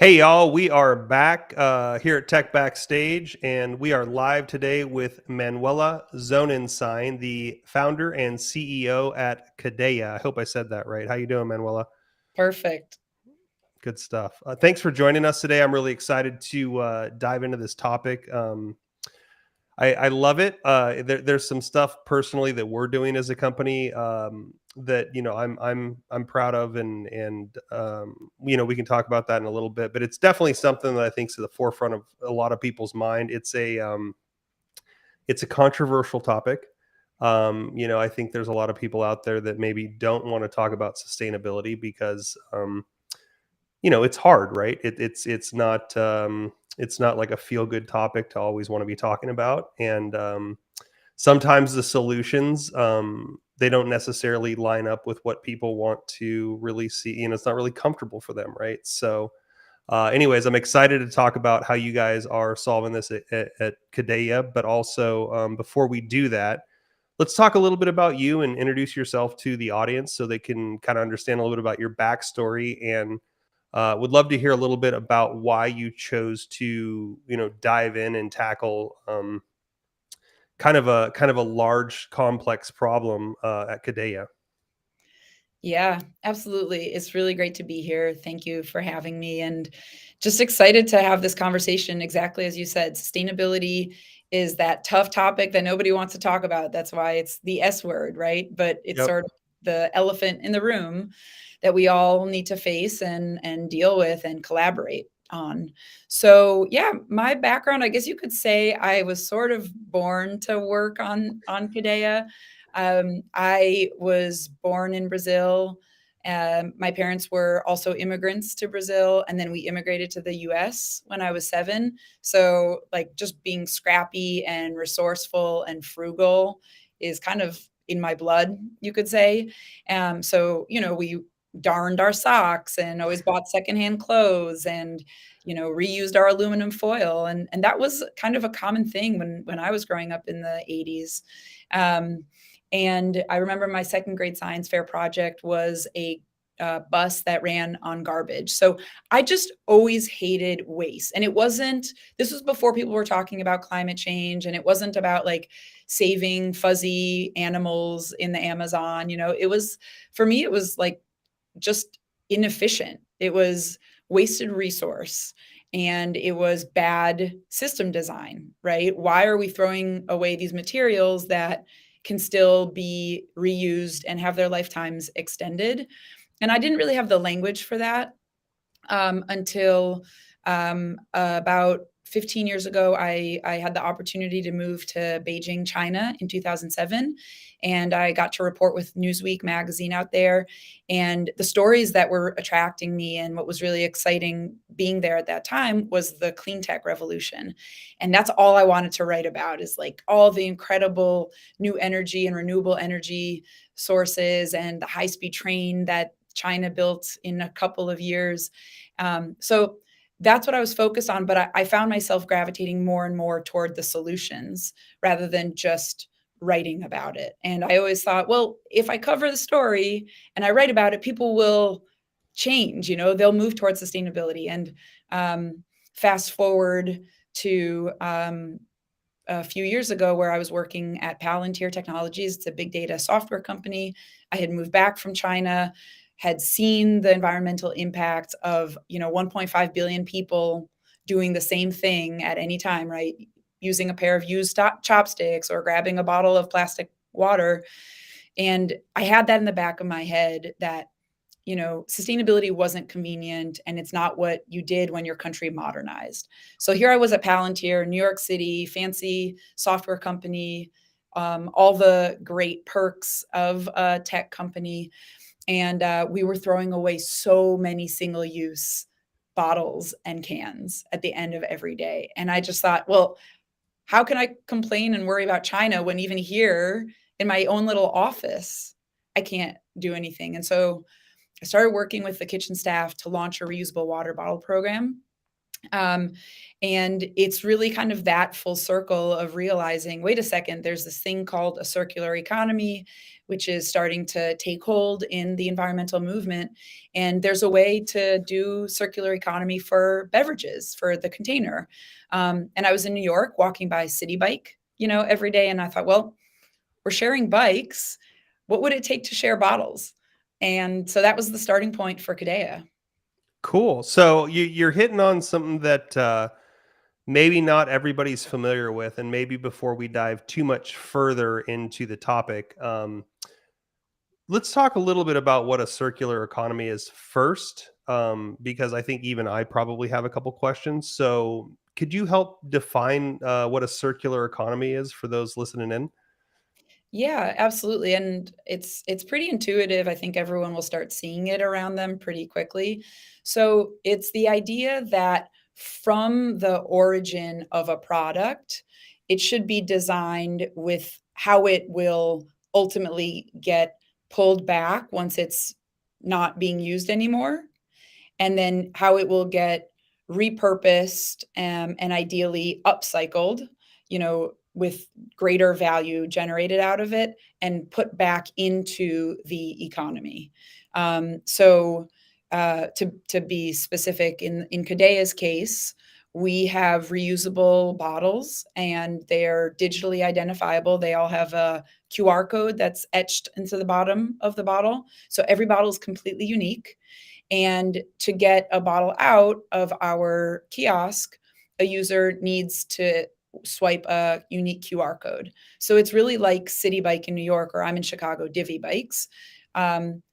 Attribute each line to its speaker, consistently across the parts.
Speaker 1: Hey y'all, we are back here at Tech Backstage, and we are live today with Manuela Zonensign, the founder and CEO at Kadea. I hope I said that right. How you doing, Manuela?
Speaker 2: Perfect.
Speaker 1: Good stuff. Thanks for joining us today. I'm really excited to dive into this topic. I love it. There's some stuff personally that we're doing as a company that I'm proud of, and we can talk about that in a little bit. But it's definitely something that I think is at the forefront of a lot of people's mind. It's a controversial topic. I think there's a lot of people out there that maybe don't want to talk about sustainability because it's hard, right? It's not like a feel good topic to always want to be talking about, and sometimes the solutions they don't necessarily line up with what people want to really see. It's not really comfortable for them, right? So, anyways, I'm excited to talk about how you guys are solving this at Kadea, but also before we do that, let's talk a little bit about you and introduce yourself to the audience so they can kind of understand a little bit about your backstory, and would love to hear a little bit about why you chose to, dive in and tackle kind of a large, complex problem at Kadea.
Speaker 2: Yeah, absolutely. It's really great to be here. Thank you for having me and just excited to have this conversation. Exactly as you said, sustainability is that tough topic that nobody wants to talk about. That's why it's the S word, right? But it's
Speaker 1: Yep.
Speaker 2: sort of the elephant in the room that we all need to face and deal with and collaborate on. So, yeah, my background, I guess you could say I was sort of born to work on Paideia. I was born in Brazil. My parents were also immigrants to Brazil, and then we immigrated to the US when I was 7. So, like, just being scrappy and resourceful and frugal is kind of in my blood, you could say. So, we darned our socks and always bought secondhand clothes and reused our aluminum foil, and that was kind of a common thing when I was growing up in the 80s. um, and I remember my second grade science fair project was a bus that ran on garbage. So I just always hated waste. And this was before people were talking about climate change. And it wasn't about like saving fuzzy animals in the Amazon. For me, it was like just inefficient. It was wasted resource and it was bad system design, right? Why are we throwing away these materials that can still be reused and have their lifetimes extended? And I didn't really have the language for that until about 15 years ago. I had the opportunity to move to Beijing, China in 2007. And I got to report with Newsweek magazine out there. And the stories that were attracting me and what was really exciting being there at that time was the clean tech revolution. And that's all I wanted to write about, is like all the incredible new energy and renewable energy sources and the high speed train that China built in a couple of years. So that's what I was focused on. But I found myself gravitating more and more toward the solutions rather than just writing about it. And I always thought, well, if I cover the story and I write about it, people will change, they'll move towards sustainability. And fast forward to a few years ago where I was working at Palantir Technologies. It's a big data software company. I had moved back from China, had seen the environmental impact of 1.5 billion people doing the same thing at any time, right? Using a pair of used chopsticks or grabbing a bottle of plastic water. And I had that in the back of my head that sustainability wasn't convenient and it's not what you did when your country modernized. So here I was at Palantir, New York City, fancy software company, all the great perks of a tech company. And we were throwing away so many single use bottles and cans at the end of every day. And I just thought, well, how can I complain and worry about China when even here in my own little office, I can't do anything? And so I started working with the kitchen staff to launch a reusable water bottle program. Um, and it's really kind of that full circle of realizing, wait a second, there's this thing called a circular economy, which is starting to take hold in the environmental movement. And there's a way to do circular economy for beverages, for the container. And I was in New York walking by City Bike, every day. And I thought, well, we're sharing bikes. What would it take to share bottles? And so that was the starting point for Kadea.
Speaker 1: Cool. So you're hitting on something that maybe not everybody's familiar with, and maybe before we dive too much further into the topic, let's talk a little bit about what a circular economy is first, because I think even I probably have a couple questions. So, could you help define what a circular economy is for those listening in?
Speaker 2: Yeah, absolutely, and it's pretty intuitive. I think everyone will start seeing it around them pretty quickly. So, it's the idea that from the origin of a product, it should be designed with how it will ultimately get pulled back once it's not being used anymore, and then how it will get repurposed, and ideally upcycled, with greater value generated out of it and put back into the economy. To be specific, in Kadea's case, we have reusable bottles and they're digitally identifiable. They all have a QR code that's etched into the bottom of the bottle. So every bottle is completely unique. And to get a bottle out of our kiosk, a user needs to swipe a unique QR code. So it's really like City Bike in New York, or I'm in Chicago, Divvy Bikes,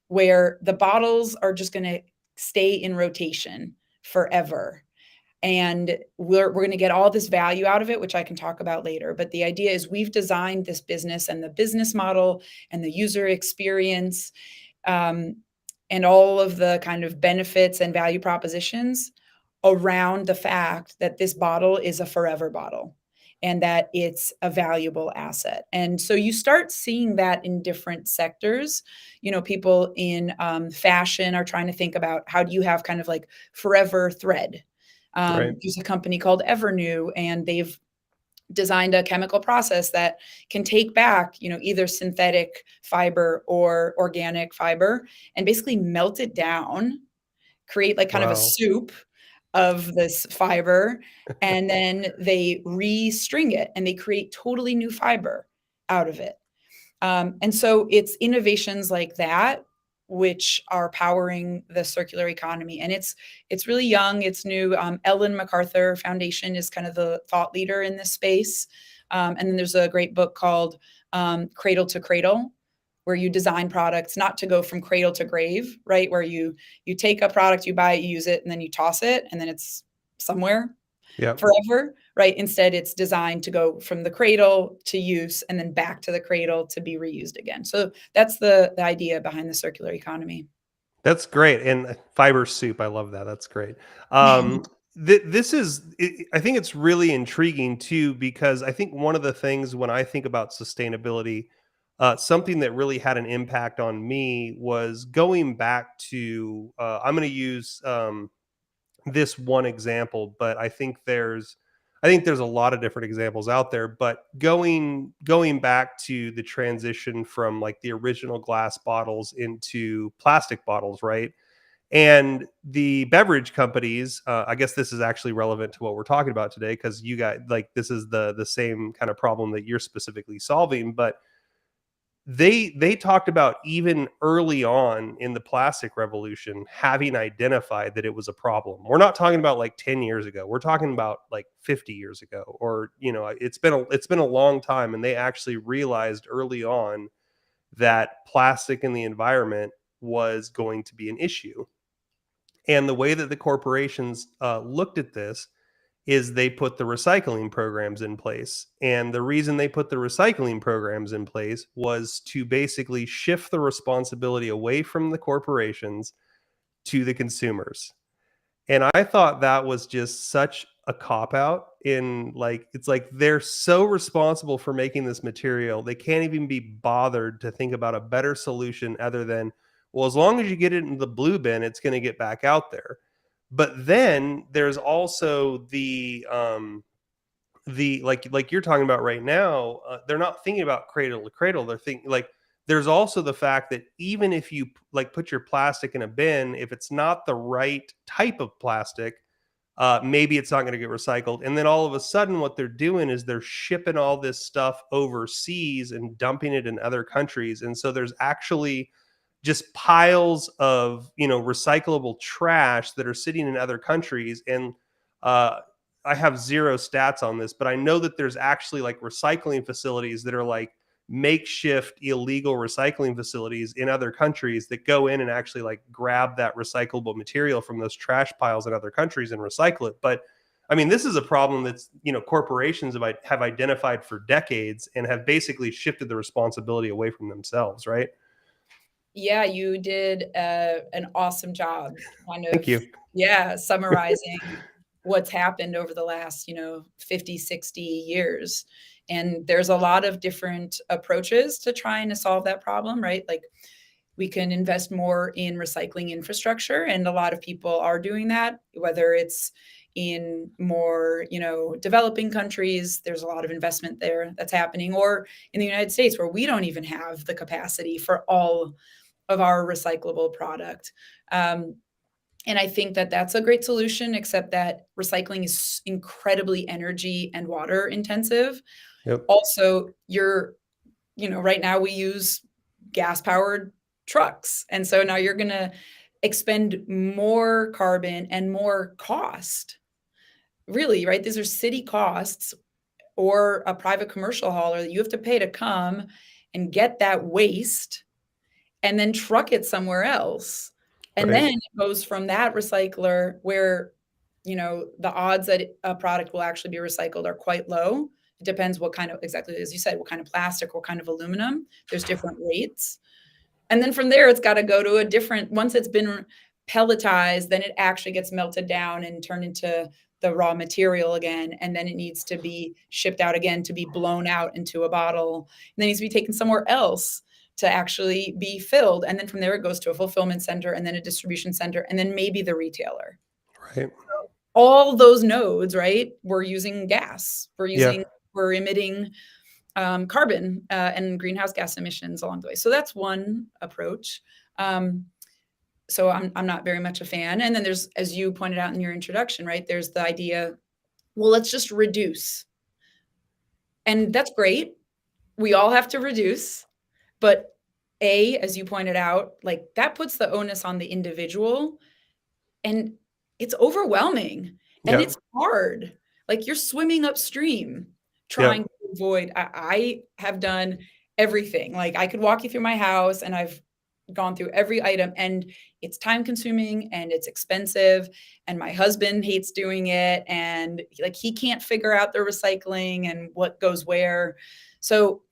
Speaker 2: where the bottles are just going to stay in rotation forever. And we're going to get all this value out of it, which I can talk about later. But the idea is we've designed this business and the business model and the user experience, um, and all of the kind of benefits and value propositions around the fact that this bottle is a forever bottle and that it's a valuable asset. And so you start seeing that in different sectors. People in fashion are trying to think about, how do you have kind of like forever thread?
Speaker 1: Right.
Speaker 2: There's a company called Evernew, and they've designed a chemical process that can take back, either synthetic fiber or organic fiber, and basically melt it down, create like kind of a
Speaker 1: Wow.
Speaker 2: soup of this fiber, and then they restring it and they create totally new fiber out of it. And so it's innovations like that which are powering the circular economy, and it's really young, it's new. Ellen MacArthur Foundation is kind of the thought leader in this space, and then there's a great book called Cradle to Cradle, where you design products not to go from cradle to grave, right? Where you take a product, you buy it, you use it, and then you toss it, and then it's somewhere
Speaker 1: Yep.
Speaker 2: forever, right? Instead, it's designed to go from the cradle to use and then back to the cradle to be reused again. So that's the idea behind the circular economy.
Speaker 1: That's great, and fiber soup, I love that, that's great. This is I think it's really intriguing too, because I think one of the things when I think about sustainability, something that really had an impact on me was going back to, I'm gonna use, this one example, but I think there's a lot of different examples out there, but going back to the transition from like the original glass bottles into plastic bottles, right? And the beverage companies, I guess this is actually relevant to what we're talking about today, because you got like this is the same kind of problem that you're specifically solving, but they talked about even early on in the plastic revolution having identified that it was a problem. We're not talking about like 10 years ago. We're talking about like 50 years ago, or it's been a long time, and they actually realized early on that plastic in the environment was going to be an issue. And the way that the corporations looked at this is they put the recycling programs in place. And the reason they put the recycling programs in place was to basically shift the responsibility away from the corporations to the consumers. And I thought that was just such a cop out, in like it's like they're so responsible for making this material. They can't even be bothered to think about a better solution other than, well, as long as you get it in the blue bin, it's going to get back out there. But then there's also the like you're talking about right now, they're not thinking about cradle to cradle. They're thinking like there's also the fact that even if you like put your plastic in a bin, if it's not the right type of plastic, maybe it's not going to get recycled. And then all of a sudden, what they're doing is they're shipping all this stuff overseas and dumping it in other countries. And so there's actually just piles of recyclable trash that are sitting in other countries. And uh, I have zero stats on this, but I know that there's actually like recycling facilities that are like makeshift illegal recycling facilities in other countries that go in and actually like grab that recyclable material from those trash piles in other countries and recycle it. But I mean, this is a problem that's corporations have identified for decades and have basically shifted the responsibility away from themselves, right?
Speaker 2: Yeah, you did an awesome job kind
Speaker 1: Thank
Speaker 2: of,
Speaker 1: you.
Speaker 2: yeah, summarizing what's happened over the last, 50, 60 years. And there's a lot of different approaches to trying to solve that problem, right? Like we can invest more in recycling infrastructure, and a lot of people are doing that, whether it's in more, developing countries, there's a lot of investment there that's happening, or in the United States where we don't even have the capacity for all of our recyclable product. And I think that that's a great solution, except that recycling is incredibly energy and water intensive.
Speaker 1: Yep.
Speaker 2: Also, right now we use gas powered trucks. And so now you're going to expend more carbon and more cost. Really, right? These are city costs or a private commercial hauler that you have to pay to come and get that waste and then truck it somewhere else. And
Speaker 1: Right.
Speaker 2: then it goes from that recycler where, the odds that a product will actually be recycled are quite low. It depends what kind of, exactly as you said, what kind of plastic, what kind of aluminum. There's different rates. And then from there, it's got to go to a different, once it's been pelletized, then it actually gets melted down and turned into the raw material again. And then it needs to be shipped out again to be blown out into a bottle. And then it needs to be taken somewhere else to actually be filled. And then from there, it goes to a fulfillment center and then a distribution center and then maybe the retailer.
Speaker 1: Right.
Speaker 2: All those nodes, right? We're using gas.
Speaker 1: Yeah.
Speaker 2: We're emitting carbon and greenhouse gas emissions along the way. So that's one approach. So I'm not very much a fan. And then there's, as you pointed out in your introduction, right? There's the idea, well, let's just reduce. And that's great. We all have to reduce. But as you pointed out, like that puts the onus on the individual and it's overwhelming and
Speaker 1: Yeah.
Speaker 2: it's hard. Like you're swimming upstream
Speaker 1: Yeah.
Speaker 2: trying to avoid. I have done everything. Like I could walk you through my house and I've gone through every item and it's time consuming and it's expensive and my husband hates doing it and like he can't figure out the recycling and what goes where. So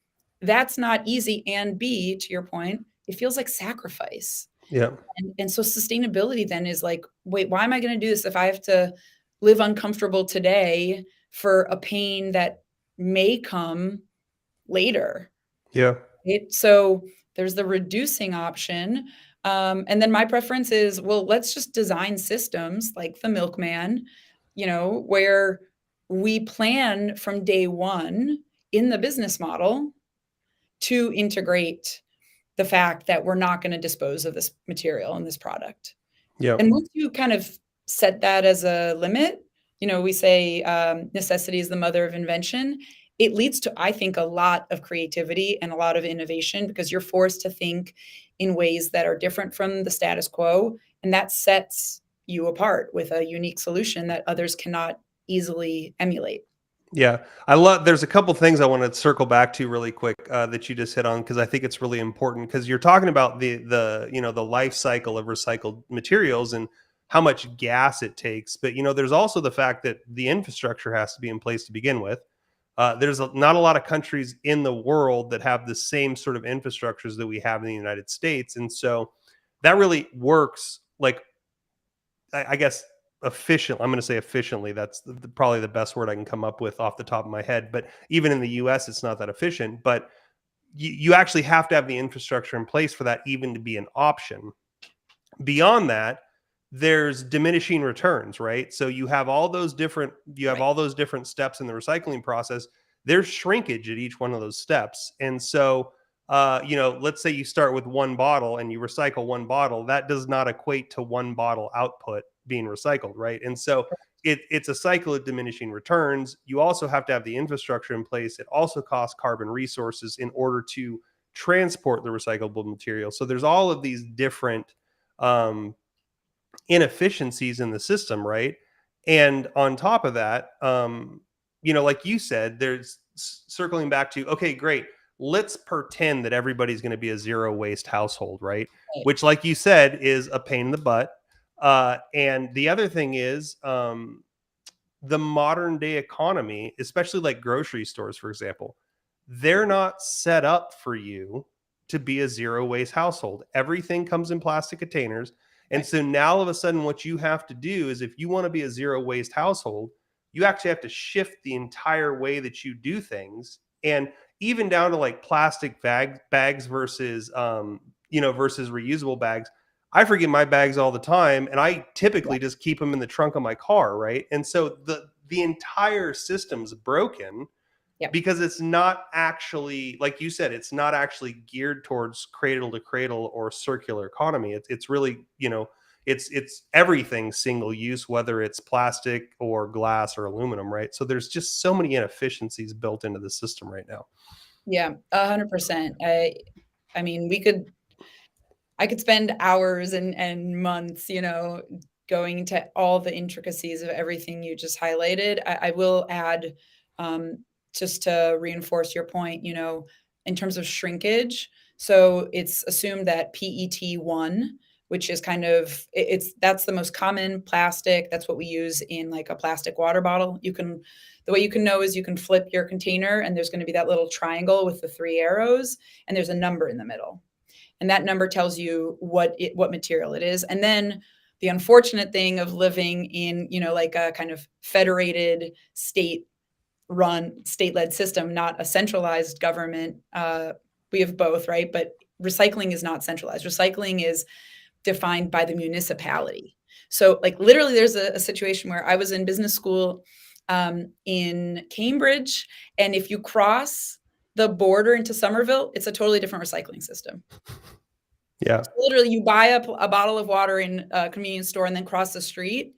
Speaker 2: that's not easy. And B, to your point, it feels like sacrifice.
Speaker 1: Yeah.
Speaker 2: And so sustainability then is like, wait, why am I going to do this if I have to live uncomfortable today for a pain that may come later?
Speaker 1: Yeah.
Speaker 2: So there's the reducing option. And then my preference is, well, let's just design systems like the milkman, where we plan from day one in the business model to integrate the fact that we're not going to dispose of this material and this product.
Speaker 1: Yeah.
Speaker 2: And once you kind of set that as a limit, we say necessity is the mother of invention. It leads to, I think, a lot of creativity and a lot of innovation because you're forced to think in ways that are different from the status quo. And that sets you apart with a unique solution that others cannot easily emulate.
Speaker 1: Yeah, there's a couple things I want to circle back to really quick that you just hit on because I think it's really important because you're talking about the life cycle of recycled materials and how much gas it takes, but there's also the fact that the infrastructure has to be in place to begin with. There's not a lot of countries in the world that have the same sort of infrastructures that we have in the United States, and so that really works like I guess efficient. I'm going to say efficiently. That's probably the best word I can come up with off the top of my head. But even in the U.S., it's not that efficient. But you actually have to have the infrastructure in place for that even to be an option. Beyond that, there's diminishing returns, right? So you have all those different
Speaker 2: Right.
Speaker 1: steps in the recycling process. There's shrinkage at each one of those steps. And so let's say you start with one bottle and you recycle one bottle, that does not equate to one bottle output being recycled, right? And so it's a cycle of diminishing returns. You also have to have the infrastructure in place. It also costs carbon resources in order to transport the recyclable material. So there's all of these different um, inefficiencies in the system, right? And on top of that, like you said, there's circling back to, okay, great. Let's pretend that everybody's going to be a zero waste household, right?
Speaker 2: Right.
Speaker 1: Which, like you said, is a pain in the butt. And the other thing is, the modern day economy, especially like grocery stores, for example, they're not set up for you to be a zero waste household. Everything comes in plastic containers. And
Speaker 2: Right.
Speaker 1: so now all of a sudden, what you have to do is if you want to be a zero waste household, you actually have to shift the entire way that you do things. And even down to like plastic bags versus, versus reusable bags. I forget my bags all the time, and I
Speaker 2: Yeah.
Speaker 1: typically just keep them in the trunk of my car, right? And so the entire system's broken
Speaker 2: Yeah.
Speaker 1: because it's not actually, like you said, it's not actually geared towards cradle to cradle or circular economy. It's really, it's everything single use, whether it's plastic or glass or aluminum, right? So there's just so many inefficiencies built into the system right now.
Speaker 2: Yeah. 100%. I mean, I could spend hours and months, going into all the intricacies of everything you just highlighted. I will add, um, just to reinforce your point, in terms of shrinkage. So it's assumed that PET1, which is kind of that's the most common plastic. That's what we use in like a plastic water bottle. The way you can know is you can flip your container and there's going to be that little triangle with the three arrows, and there's a number in the middle, and that number tells you what material it is. And then the unfortunate thing of living in, like a kind of federated state-led system, not a centralized government. We have both, right? But recycling is not centralized. Recycling is defined by the municipality. So, like, literally, there's a situation where I was in business school in Cambridge, and if you cross the border into Somerville, it's a totally different recycling system.
Speaker 1: Yeah.
Speaker 2: So literally, you buy a bottle of water in a convenience store and then cross the street,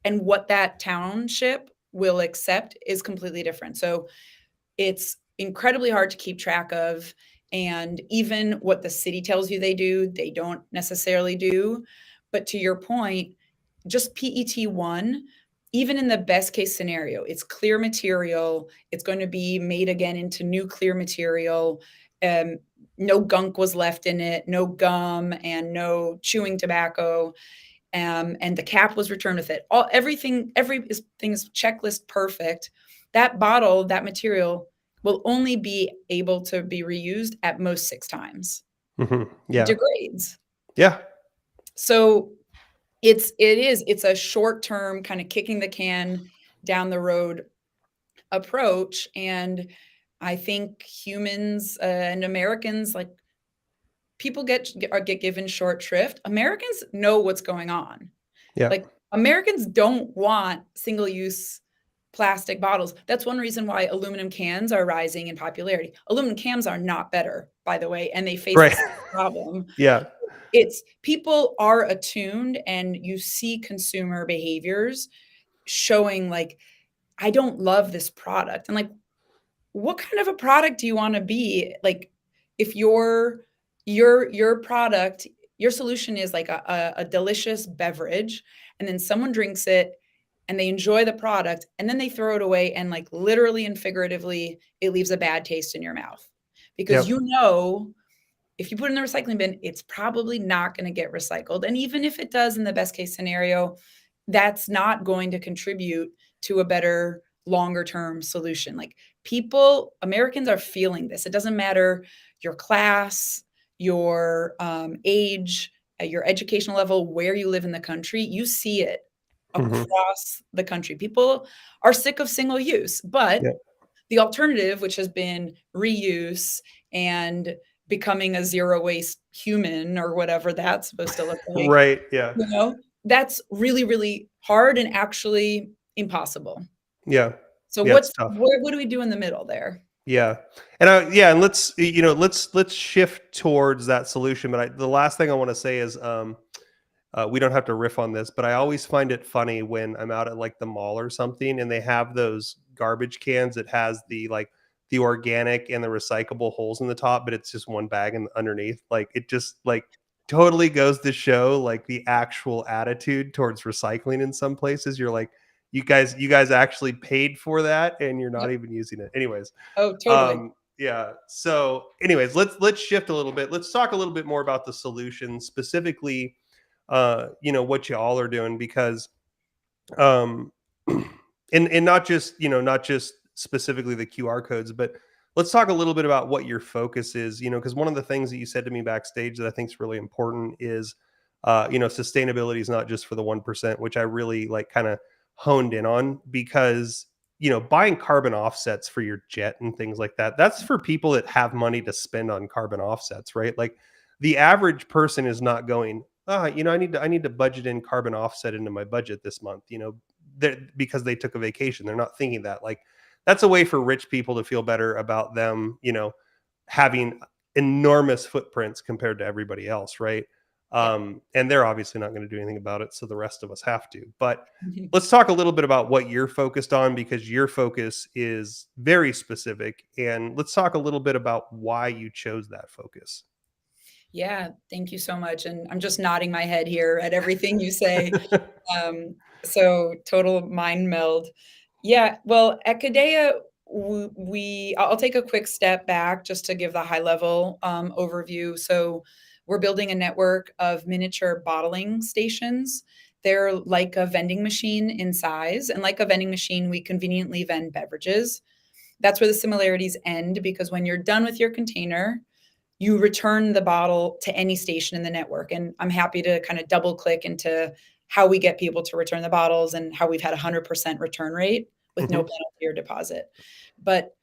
Speaker 2: and what that township will accept is completely different. So it's incredibly hard to keep track of, and even what the city tells you they do, they don't necessarily do. But to your point, just PET1, even in the best case scenario, it's clear material. It's going to be made again into new clear material. No gunk was left in it, no gum and no chewing tobacco. And the cap was returned with it. Everything is checklist perfect. That bottle, that material will only be able to be reused at most 6 times. It
Speaker 1: Yeah.
Speaker 2: degrades.
Speaker 1: Yeah.
Speaker 2: So it's a short-term kind of kicking the can down the road approach, and I think humans, and Americans, like, people get given short shrift. Americans know what's going on.
Speaker 1: Yeah.
Speaker 2: Like, Americans don't want single-use plastic bottles. That's one reason why aluminum cans are rising in popularity. Aluminum cans are not better, by the way, and they face the
Speaker 1: Right.
Speaker 2: same problem.
Speaker 1: Yeah.
Speaker 2: It's people are attuned, and you see consumer behaviors showing, like, I don't love this product. And, like, what kind of a product do you want to be? Like, if your product, your solution is like a delicious beverage, and then someone drinks it and they enjoy the product, and then they throw it away, and, like, literally and figuratively, it leaves a bad taste in your mouth. Because
Speaker 1: Yep.
Speaker 2: if you put it in the recycling bin, it's probably not going to get recycled. And even if it does, in the best case scenario, that's not going to contribute to a better longer term solution. Like, Americans are feeling this. It doesn't matter your class, your age, your educational level, where you live in the country, you see it
Speaker 1: Mhm.
Speaker 2: across the country. People are sick of single use, but
Speaker 1: Yeah.
Speaker 2: the alternative, which has been reuse and becoming a zero waste human, or whatever that's supposed to look like,
Speaker 1: Right. Yeah.
Speaker 2: you know, that's really, really hard and actually impossible.
Speaker 1: Yeah.
Speaker 2: So
Speaker 1: Yeah, it's tough.
Speaker 2: what do we do in the middle there?
Speaker 1: Yeah. And let's, let's shift towards that solution, but the last thing I wanna say is, we don't have to riff on this, but I always find it funny when I'm out at like the mall or something and they have those garbage cans that has the organic and the recyclable holes in the top, but it's just one bag and underneath. Like it just like totally goes to show like the actual attitude towards recycling in some places. You're like, you guys actually paid for that and you're not
Speaker 2: Yep.
Speaker 1: even using it. Anyways,
Speaker 2: Oh, totally.
Speaker 1: yeah. So anyways, let's shift a little bit. Let's talk a little bit more about the solution, specifically what you all are doing, because um and not just not just specifically the QR codes, but let's talk a little bit about what your focus is, because one of the things that you said to me backstage that I think is really important is sustainability is not just for the 1%, which I really like kind of honed in on, because buying carbon offsets for your jet and things like that, that's for people that have money to spend on carbon offsets, right? Like the average person is not going, I need to budget in carbon offset into my budget this month, because they took a vacation. They're not thinking that. Like that's a way for rich people to feel better about them, having enormous footprints compared to everybody else, right?
Speaker 2: Yeah.
Speaker 1: And they're obviously not going to do anything about it, so the rest of us have to. But let's talk a little bit about what you're focused on, because your focus is very specific, and let's talk a little bit about why you chose that focus.
Speaker 2: Yeah, thank you so much, and I'm just nodding my head here at everything you say. Um, so total mind meld. Yeah, well, at Kadea, I'll take a quick step back just to give the high level overview. So we're building a network of miniature bottling stations. They're like a vending machine in size, and like a vending machine, we conveniently vend beverages. That's where the similarities end, because when you're done with your container, you return the bottle to any station in the network. And I'm happy to kind of double click into how we get people to return the bottles and how we've had 100% return rate with no
Speaker 1: Mhm.
Speaker 2: penalty or deposit. But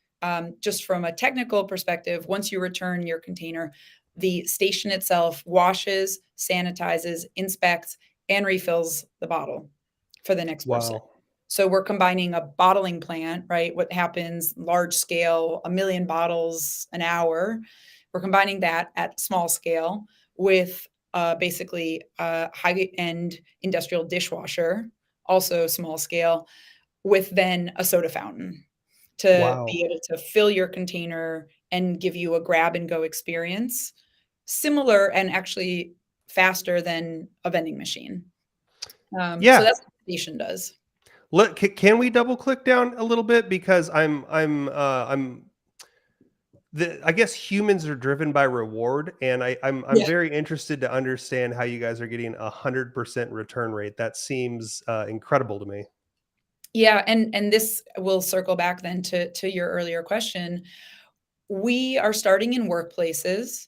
Speaker 2: just from a technical perspective, once you return your container, the station itself washes, sanitizes, inspects, and refills the bottle for the next person.
Speaker 1: Wow.
Speaker 2: So we're combining a bottling plant, right? What happens large scale, 1 million bottles an hour. We're combining that at small scale with basically a high end industrial dishwasher, also small scale, with then a soda fountain to be
Speaker 1: Wow.
Speaker 2: able to fill your container and give you a grab and go experience, similar and actually faster than a vending machine. So
Speaker 1: Yeah.
Speaker 2: that's what the station does.
Speaker 1: Can we double click down a little bit, because I'm I guess humans are driven by reward, and I'm
Speaker 2: Yeah.
Speaker 1: very interested to understand how you guys are getting 100% return rate. That seems incredible to me.
Speaker 2: Yeah, and this will circle back then to your earlier question. We are starting in workplaces,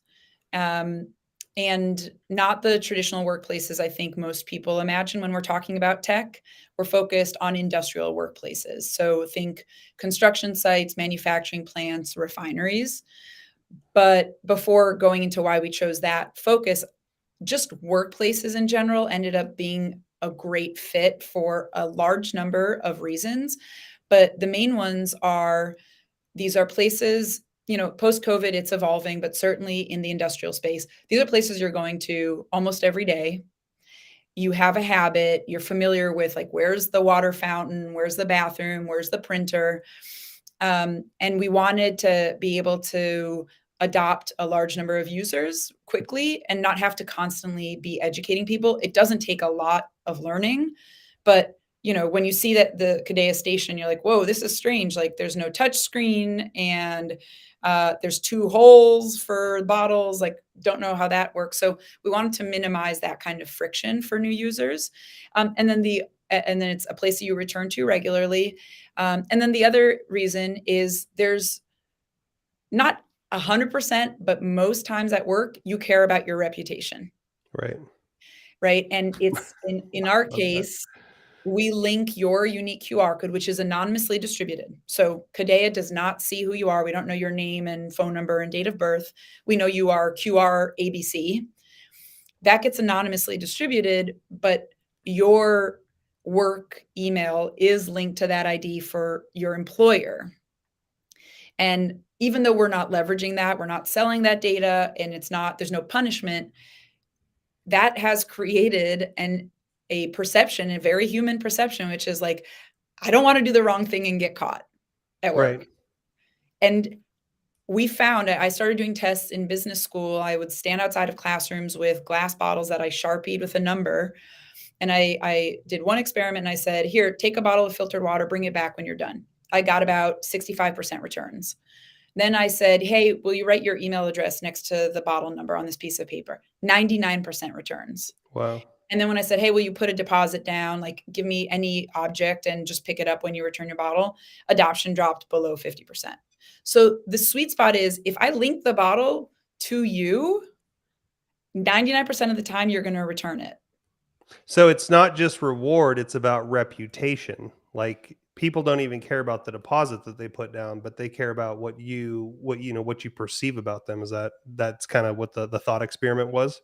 Speaker 2: um, and not the traditional workplaces I think most people imagine when we're talking about tech. We're focused on industrial workplaces. So think construction sites, manufacturing plants, refineries. But before going into why we chose that focus, just workplaces in general ended up being a great fit for a large number of reasons. But the main ones are these are places, post COVID, it's evolving, but certainly in the industrial space, these are places you're going to almost every day. You have a habit, you're familiar with like, where's the water fountain? Where's the bathroom? Where's the printer? And we wanted to be able to adopt a large number of users quickly and not have to constantly be educating people. It doesn't take a lot of learning, but when you see that the Kadea station, you're like, whoa, this is strange. Like there's no touch screen and there's two holes for bottles. Like don't know how that works. So we wanted to minimize that kind of friction for new users. And then it's a place that you return to regularly. And then the other reason is there's not 100%, but most times at work, you care about your reputation,
Speaker 1: Right.
Speaker 2: right? And it's in our
Speaker 1: Love that.
Speaker 2: case, we link your unique QR code, which is anonymously distributed. So Kadea does not see who you are. We don't know your name and phone number and date of birth. We know you are QR ABC. That gets anonymously distributed, but your work email is linked to that ID for your employer. And even though we're not leveraging that, we're not selling that data, and there's no punishment, that has created a perception, a very human perception, which is like, I don't want to do the wrong thing and get caught at
Speaker 1: Right.
Speaker 2: work. And we found, I started doing tests in business school. I would stand outside of classrooms with glass bottles that I Sharpied with a number. And I did one experiment and I said, here, take a bottle of filtered water, bring it back when you're done. I got about 65% returns. Then I said, hey, will you write your email address next to the bottle number on this piece of paper? 99% returns.
Speaker 1: Wow.
Speaker 2: And then when I said, hey, will you put a deposit down? Like, give me any object and just pick it up when you return your bottle? Adoption dropped below 50%. So the sweet spot is, if I link the bottle to you, 99% of the time you're going to return it.
Speaker 1: So it's not just reward, it's about reputation. Like, people don't even care about the deposit that they put down, but they care about what you perceive about them. Is that's kind of what the thought experiment was?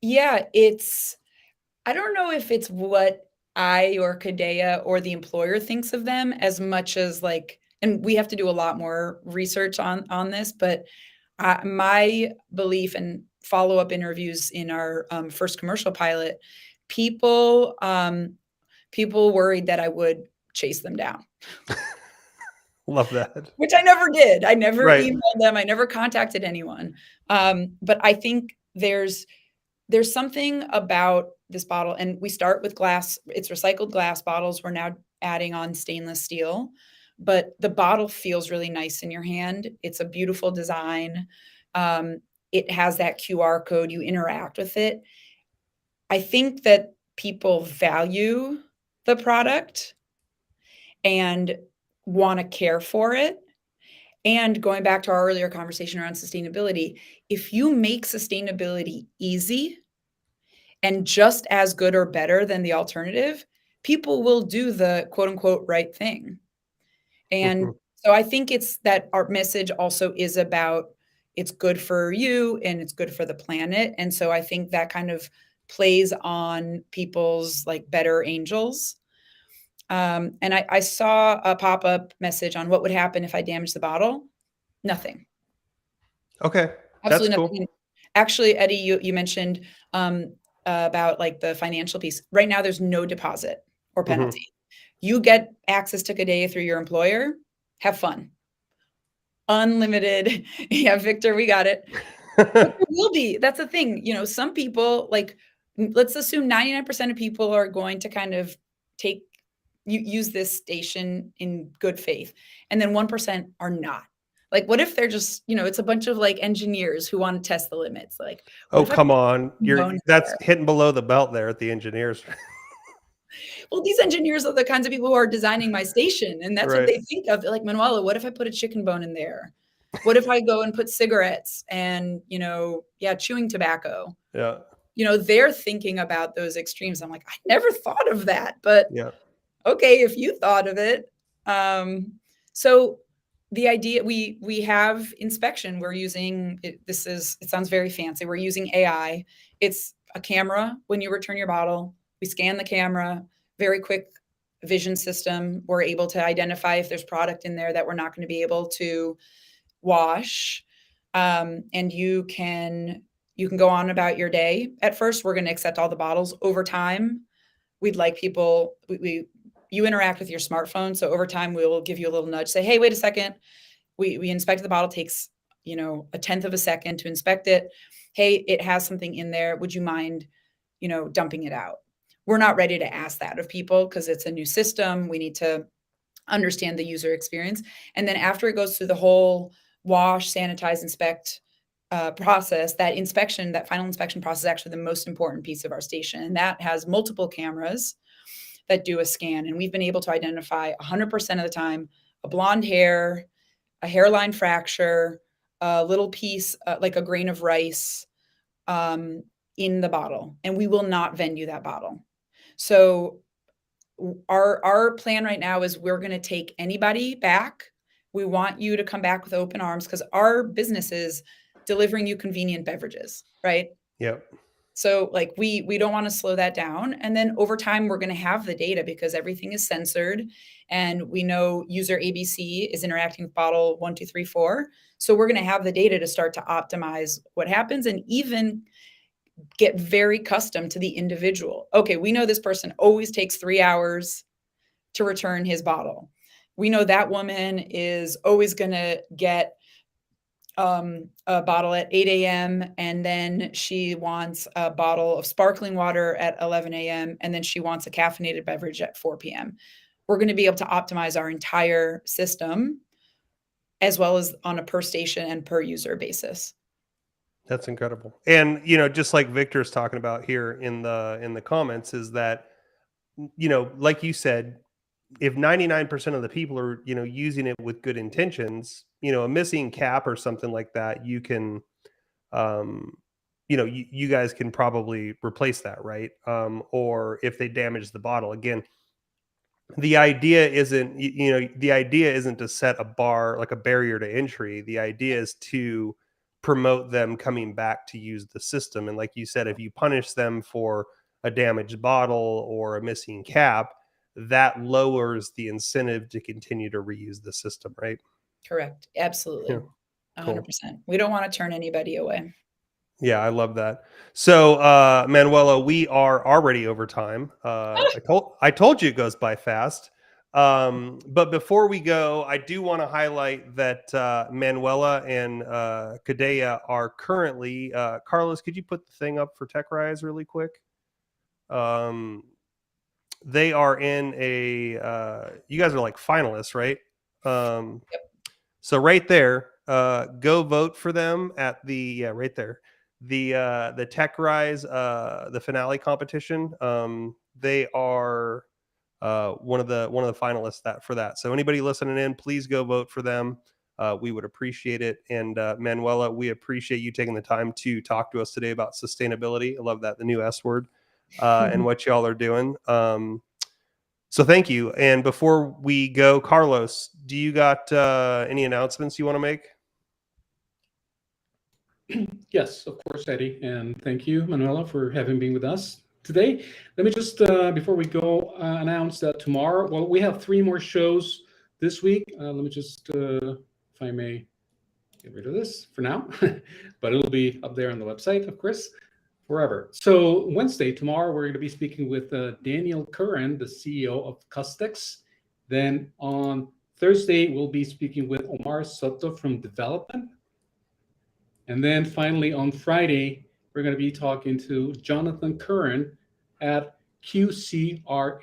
Speaker 2: Yeah, I don't know if it's what I or Kadea or the employer thinks of them as much as like, and we have to do a lot more research on this, but my belief and follow-up interviews in our first commercial pilot, people people worried that I would chase them down,
Speaker 1: Love that.
Speaker 2: which I never did. I never
Speaker 1: Right.
Speaker 2: emailed them. I never contacted anyone. But I think there's something about this bottle, and we start with glass. It's recycled glass bottles. We're now adding on stainless steel, but the bottle feels really nice in your hand. It's a beautiful design. It has that QR code. You interact with it. I think that people value the product and want to care for it. And going back to our earlier conversation around sustainability, if you make sustainability easy and just as good or better than the alternative, people will do the quote unquote right thing. And
Speaker 1: Mhm.
Speaker 2: so I think it's that our message also is about, it's good for you and it's good for the planet. And so I think that kind of plays on people's like better angels. And I saw a pop-up message on what would happen if I damaged the bottle. Nothing.
Speaker 1: Okay. That's
Speaker 2: Absolutely
Speaker 1: cool.
Speaker 2: nothing. Actually, Eddie, you mentioned about like the financial piece. Right now, there's no deposit or
Speaker 1: Mhm.
Speaker 2: penalty. You get access to Kadea through your employer. Have fun. Unlimited. Yeah, Victor, we got it. But there will be. That's the thing. Some people, like, let's assume 99% of people are going to kind of take use this station in good faith, and then 1% are not. Like, what if they're just, it's a bunch of like engineers who want to test the limits? Like, what
Speaker 1: Oh,
Speaker 2: if I
Speaker 1: come
Speaker 2: put
Speaker 1: on.
Speaker 2: a bone in
Speaker 1: That's
Speaker 2: there?
Speaker 1: hitting below the belt there at the engineers.
Speaker 2: Well, these engineers are the kinds of people who are designing my station, and that's what
Speaker 1: Right.
Speaker 2: they think of. They're like, Manuela, what if I put a chicken bone in there? What if I go and put cigarettes and, yeah, chewing tobacco?
Speaker 1: Yeah.
Speaker 2: They're thinking about those extremes. I'm like, I never thought of that, but
Speaker 1: Yeah.
Speaker 2: okay, if you thought of it. So the idea, we have inspection. We're using it. It sounds very fancy. We're using AI. It's a camera when you return your bottle. We scan the camera, very quick vision system. We're able to identify if there's product in there that we're not going to be able to wash. And you can go on about your day. At first, we're going to accept all the bottles. Over time, we'd like people, you interact with your smartphone. So over time, we'll give you a little nudge, say, hey, wait a second. We inspect the bottle, takes, a tenth of a second to inspect it. Hey, it has something in there. Would you mind, dumping it out? We're not ready to ask that of people because it's a new system. We need to understand the user experience. And then after it goes through the whole wash, sanitize, inspect process, that final inspection process is actually the most important piece of our station. And that has multiple cameras that do a scan. And we've been able to identify 100% of the time a blonde hair, a hairline fracture, a little piece, like a grain of rice in the bottle. And we will not venue that bottle. So our plan right now is we're going to take anybody back. We want you to come back with open arms because our business is delivering you convenient beverages, right?
Speaker 1: Yep.
Speaker 2: So like we don't want to slow that down. And then over time, we're going to have the data because everything is censored, and we know user ABC is interacting with bottle 1, 2, 3, 4. So we're going to have the data to start to optimize what happens and even get very custom to the individual. Okay, we know this person always takes 3 hours to return his bottle. We know that woman is always going to get a bottle at 8 a.m. and then she wants a bottle of sparkling water at 11 a.m. and then she wants a caffeinated beverage at 4 p.m. We're going to be able to optimize our entire system as well as on a per station and per user basis.
Speaker 1: That's incredible. And just like Victor's talking about here in the comments, is that like you said, if 99% of the people are using it with good intentions, a missing cap or something like that, you can you guys can probably replace that, right? Or if they damage the bottle again, the idea isn't the idea isn't to set a bar, like a barrier to entry. The idea is to promote them coming back to use the system. And like you said, if you punish them for a damaged bottle or a missing cap, that lowers the incentive to continue to reuse the system, right?
Speaker 2: Correct. Absolutely.
Speaker 1: Yeah, cool.
Speaker 2: 100%. We don't want to turn anybody away.
Speaker 1: Yeah, I love that. So, Manuela, we are already over time. I told you it goes by fast. But before we go, I do want to highlight that Manuela and Kadea are currently. Carlos, could you put the thing up for Tech Rise really quick? They are in a. You guys are like finalists, right? So right there, go vote for them at the right there, the Tech Rise, the finale competition. They are one of the finalists for that. So anybody listening in, please go vote for them. We would appreciate it. And Manuela, we appreciate you taking the time to talk to us today about sustainability. I love that, the new S word, and what y'all are doing. So thank you. And before we go, Carlos, do you got any announcements you want to make?
Speaker 3: Yes, of course, Eddie. And thank you, Manuela, for having been with us today. Let me just, before we go, announce that tomorrow, well, we have 3 more shows this week. Let me just, if I may get rid of this for now, but it'll be up there on the website, of course, forever. So Wednesday, tomorrow, we're going to be speaking with Daniel Curran, the CEO of Custex. Then on Thursday, we'll be speaking with Omar Soto from Development. And then finally on Friday, we're going to be talking to Jonathan Curran at QCR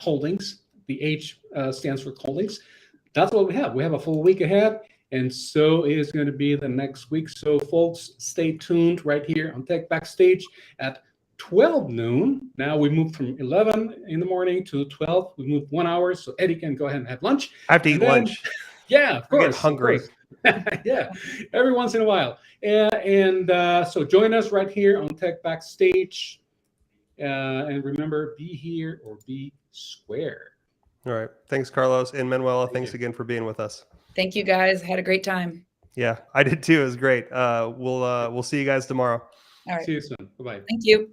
Speaker 3: Holdings. The H stands for Holdings. That's what we have. We have a full week ahead, and so is going to be the next week. So folks, stay tuned right here on Tech Backstage at 12 noon. Now we moved from 11 in the morning to 12. We moved 1 hour, so Eddie can go ahead and have lunch.
Speaker 1: I have to eat lunch.
Speaker 3: Yeah, of course.
Speaker 1: I get hungry.
Speaker 3: Yeah, every once in a while. And so join us right here on Tech Backstage. And remember, be here or be square.
Speaker 1: All right. Thanks, Carlos. And Manuela, thanks again for being with us.
Speaker 2: Thank you, guys. Had a great time.
Speaker 1: Yeah, I did too. It was great. We'll see you guys tomorrow.
Speaker 2: All right.
Speaker 3: See you soon. Bye-bye.
Speaker 2: Thank you.